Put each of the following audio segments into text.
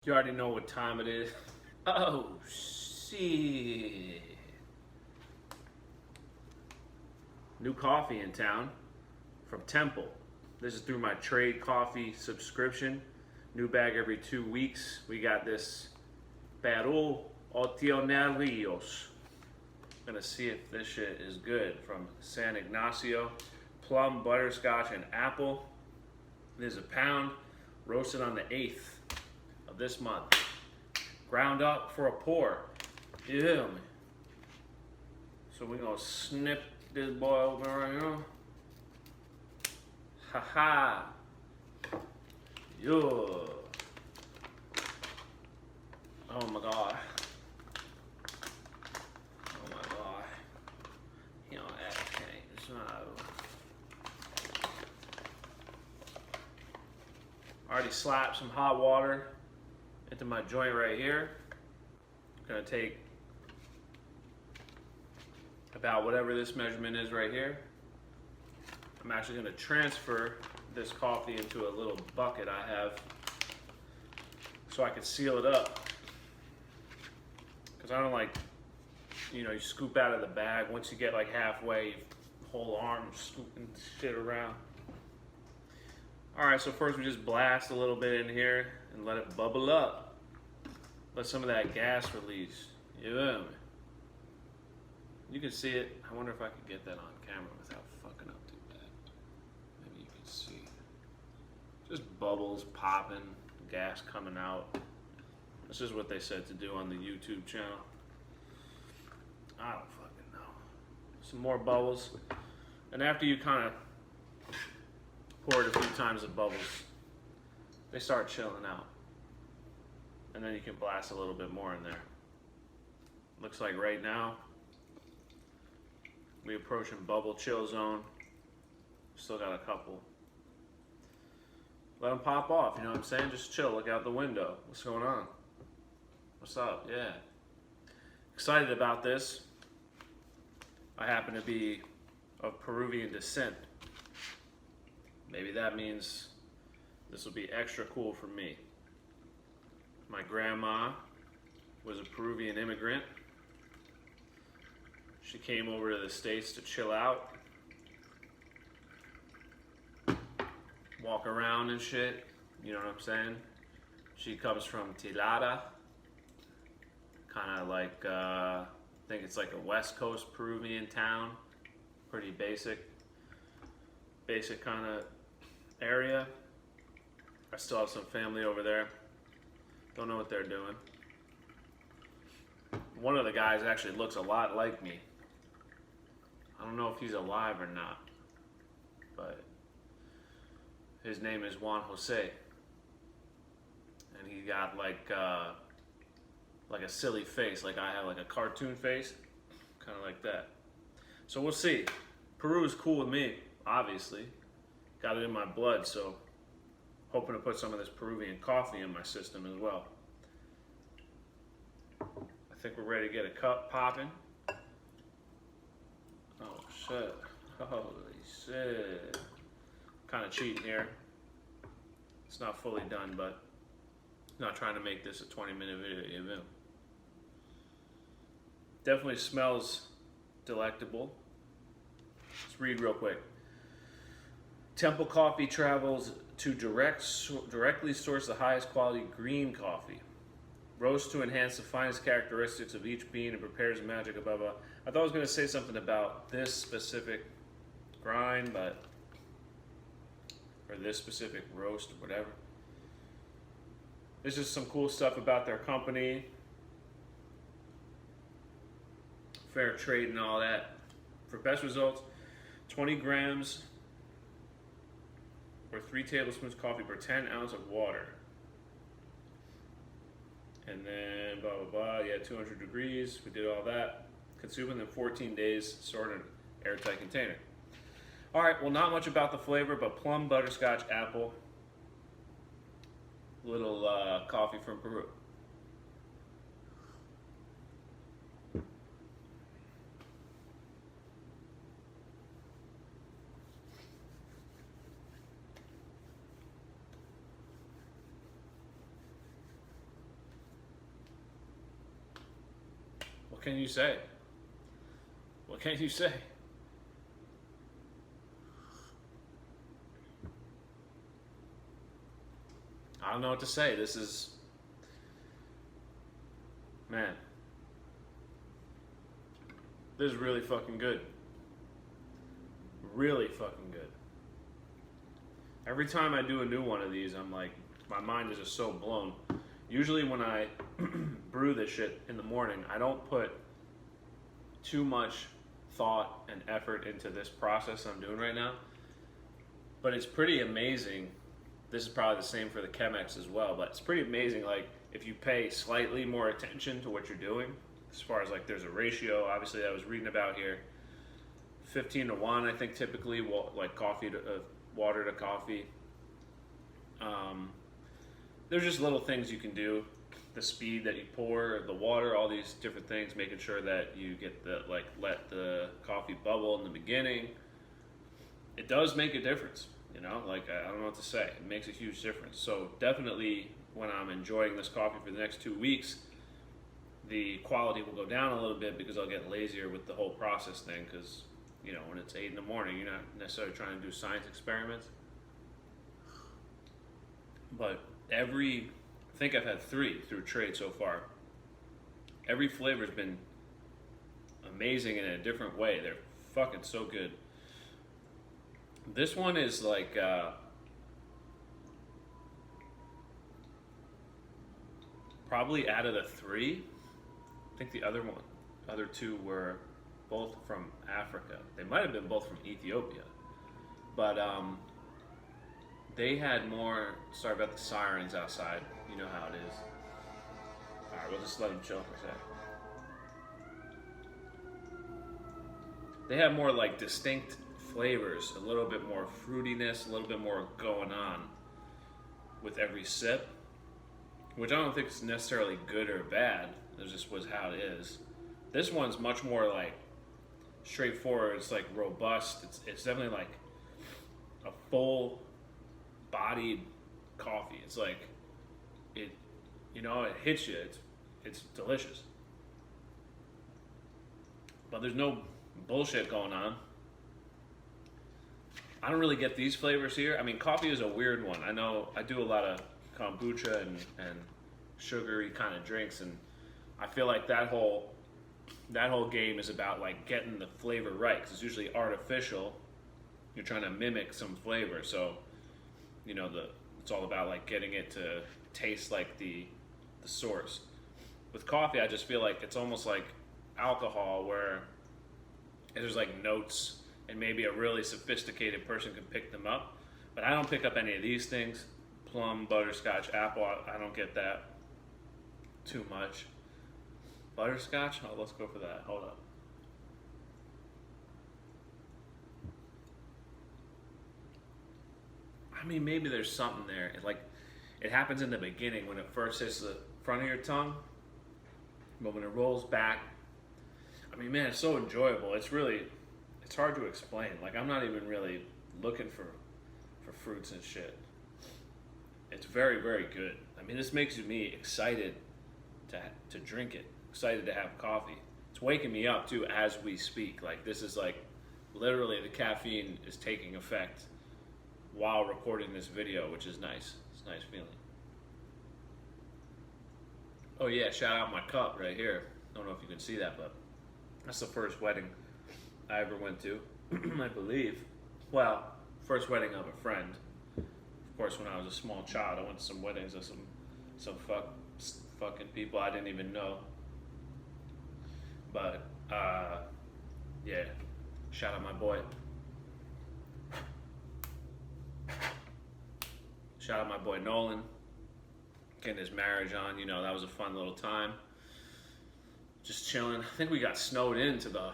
You already know what time it is. Oh, shit. New coffee in town from Temple. This is through my trade coffee subscription. New bag every 2 weeks. We got this peru otionel rios. I'm gonna see if this shit is good from San Ignacio. Plum, butterscotch, and apple. There's a pound, roasted on the 8th of this month. Ground up for a pour. You hear me? So we're gonna snip this boy open right here. Ha ha. Yeah. Oh my god. Oh my god. You know, that can't. So. Already slapped some hot water into my joint right here. I'm gonna take about whatever this measurement is right here. I'm actually gonna transfer this coffee into a little bucket I have so I can seal it up. Because I don't like, you scoop out of the bag. Once you get like halfway, whole arm scooping shit around. All right, so first we just blast a little bit in here and let it bubble up. Let some of that gas release. You know me? You can see it. I wonder if I could get that on camera without fucking up too bad. Maybe you can see. Just bubbles popping, gas coming out. This is what they said to do on the YouTube channel. I don't fucking know. Some more bubbles. And after you kind of pour it a few times, the bubbles, they start chilling out. And then you can blast a little bit more in there. Looks like right now, we approaching bubble chill zone. Still got a couple. Let them pop off, you know what I'm saying? Just chill, look out the window. What's going on? What's up? Yeah. Excited about this. I happen to be of Peruvian descent. Maybe that means this will be extra cool for me. My grandma was a Peruvian immigrant. She came over to the States to chill out, walk around and shit, you know what I'm saying? She comes from Tilada, kind of like, I think it's like a West Coast Peruvian town, pretty basic kind of area. I still have some family over there. Don't know what they're doing. One of the guys actually looks a lot like me. I don't know if he's alive or not, but his name is Juan Jose, and he got like a silly face, like I have, like a cartoon face, kind of like that. So we'll see. Peru is cool with me, obviously. Got it in my blood, so hoping to put some of this Peruvian coffee in my system as well. I think we're ready to get a cup popping. Oh shit. Holy shit. Kind of cheating here. It's not fully done, but I'm not trying to make this a 20-minute video. Definitely smells delectable. Let's read real quick. Temple Coffee travels to directly source the highest quality green coffee. Roast to enhance the finest characteristics of each bean and prepares magic above all. I thought I was going to say something about this specific grind, or this specific roast, or whatever. There's just some cool stuff about their company. Fair trade and all that. For best results, 20 grams or 3 tablespoons coffee per 10 ounces of water. And then blah, blah, blah, yeah, 200 degrees, we did all that. Consume within 14 days, stored in an airtight container. All right, well, not much about the flavor, but plum, butterscotch, apple, little coffee from Peru. What can you say? What can you say? I don't know what to say. This is, man, this is really fucking good. Really fucking good. Every time I do a new one of these, I'm like, my mind is just so blown. Usually when I brew this shit in the morning, I don't put too much thought and effort into this process I'm doing right now. But it's pretty amazing. This is probably the same for the Chemex as well, but it's pretty amazing, like, if you pay slightly more attention to what you're doing, as far as like there's a ratio, obviously I was reading about here, 15-1, I think typically, like coffee to water to coffee. There's just little things you can do, the speed that you pour the water, all these different things, making sure that you get the, like, let the coffee bubble in the beginning. It does make a difference, you know, like, I don't know what to say. It makes a huge difference. So definitely when I'm enjoying this coffee for the next 2 weeks, the quality will go down a little bit because I'll get lazier with the whole process thing, because, you know, when it's 8 in the morning, you're not necessarily trying to do science experiments. But I think I've had 3 through trade so far. Every flavor's been amazing in a different way. They're fucking so good. This one is like, probably out of the 3, I think the other 2 were both from Africa. They might have been both from Ethiopia, but they had more. Sorry about the sirens outside. You know how it is. All right, we'll just let them chill for a sec. They have more like distinct flavors, a little bit more fruitiness, a little bit more going on with every sip, which I don't think is necessarily good or bad. It just was how it is. This one's much more like straightforward. It's like robust. It's definitely like a full-bodied coffee. It's like it, you know, it hits you. It's delicious, but there's no bullshit going on. I don't really get these flavors here. I mean, coffee is a weird one. I know I do a lot of kombucha and sugary kind of drinks, and I feel like that whole game is about like getting the flavor right, because it's usually artificial. You're trying to mimic some flavor, so you know it's all about like getting it to taste like the source. With coffee, I just feel like it's almost like alcohol, where there's like notes, and maybe a really sophisticated person can pick them up, but I don't pick up any of these things. Plum, butterscotch, apple, I don't get that too much. Butterscotch? Oh, let's go for that. Hold up. I mean, maybe there's something there. It happens in the beginning when it first hits the front of your tongue, but when it rolls back, I mean, man, it's so enjoyable. It's hard to explain. Like, I'm not even really looking for fruits and shit. It's very, very good. I mean, this makes me excited to drink it, excited to have coffee. It's waking me up too as we speak. Like, this is like literally the caffeine is taking effect while recording this video, which is nice. It's a nice feeling. Oh yeah, shout out my cup right here. Don't know if you can see that, but that's the first wedding I ever went to, I believe. Well, first wedding of a friend. Of course, when I was a small child, I went to some weddings of some fucking people I didn't even know. But yeah, shout out my boy. Shout out my boy Nolan, getting his marriage on. You know, that was a fun little time. Just chilling. I think we got snowed into the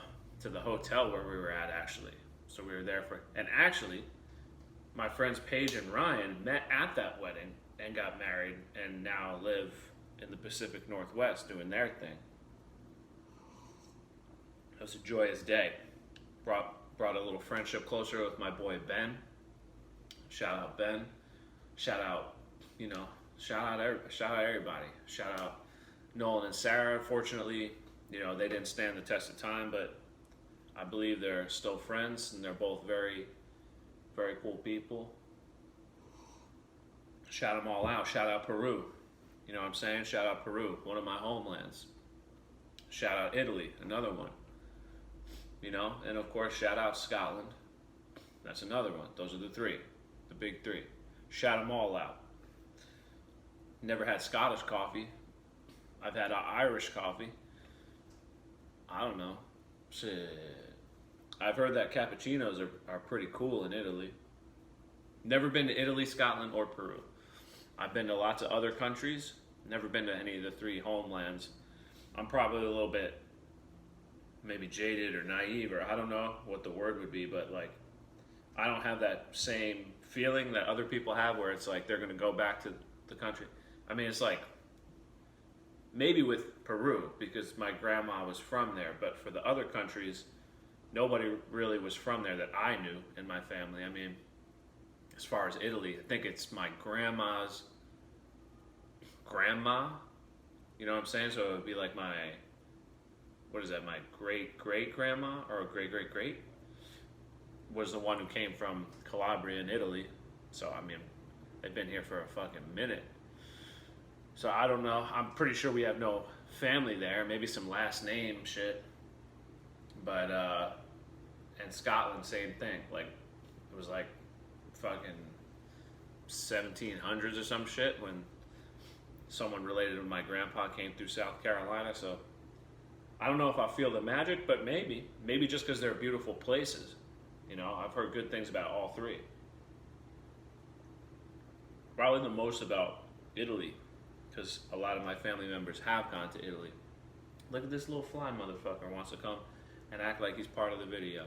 hotel where we were at, actually. So we were there and actually, my friends Paige and Ryan met at that wedding and got married, and now live in the Pacific Northwest doing their thing. It was a joyous day. Brought a little friendship closer with my boy Ben. Shout out Ben. Shout out everybody. Shout out Nolan and Sarah. Fortunately, You know, they didn't stand the test of time, but I believe they're still friends, and they're both very, very cool people. Shout them all out. Shout out Peru. You know what I'm saying? Shout out Peru, one of my homelands. Shout out Italy, another one. You know, and of course, shout out Scotland. That's another one. Those are the three, the big three. Shout them all out. Never had Scottish coffee. I've had Irish coffee. I don't know. Shit. I've heard that cappuccinos are pretty cool in Italy. Never been to Italy, Scotland, or Peru. I've been to lots of other countries. Never been to any of the three homelands. I'm probably a little bit maybe jaded or naive, or I don't know what the word would be, but like I don't have that same feeling that other people have where it's like they're going to go back to the country. I mean, it's like maybe with Peru because my grandma was from there, but for the other countries, nobody really was from there that I knew in my family. I mean, as far as Italy, I think it's my grandma's grandma. You know what I'm saying? So it would be like my, what is that, my great-great-grandma or great-great-great was the one who came from Calabria in Italy. So, I mean, they've been here for a fucking minute. So, I don't know. I'm pretty sure we have no family there. Maybe some last name shit. But, and Scotland, same thing. Like, it was like fucking 1700s or some shit when someone related to my grandpa came through South Carolina. So, I don't know if I feel the magic, but maybe just because they're beautiful places. You know, I've heard good things about all three. Probably the most about Italy, because a lot of my family members have gone to Italy. Look at this little fly motherfucker wants to come and act like he's part of the video.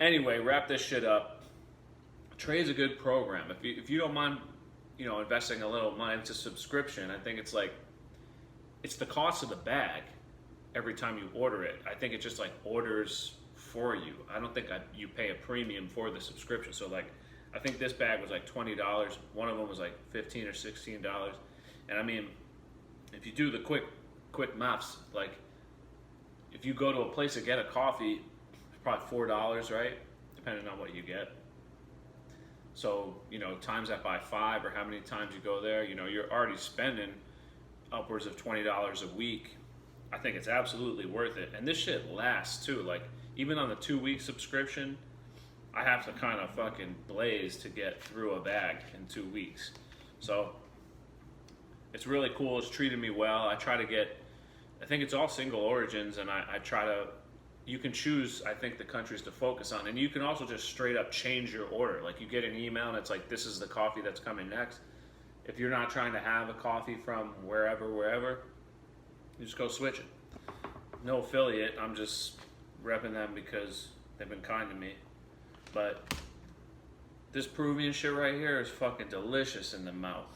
Anyway, wrap this shit up. Trade's a good program. If you don't mind, you know, investing a little money into subscription, I think it's like, it's the cost of the bag every time you order it. I think it just like orders for you. I don't think you pay a premium for the subscription. So like, I think this bag was like $20. One of them was like $15 or $16. And I mean, if you do the quick maths, like if you go to a place to get a coffee, it's probably $4, right? Depending on what you get. So, you know, times that by 5 or how many times you go there, you know, you're already spending upwards of $20 a week. I think it's absolutely worth it. And this shit lasts too. Like, even on the 2-week subscription, I have to kind of fucking blaze to get through a bag in 2 weeks. So, it's really cool. It's treated me well. I try to get, I think it's all single origins, and I try to, you can choose, I think, the countries to focus on. And you can also just straight up change your order. Like, you get an email and it's like, this is the coffee that's coming next. If you're not trying to have a coffee from wherever, you just go switch it. No affiliate, I'm just repping them because they've been kind to me. But this Peruvian shit right here is fucking delicious in the mouth.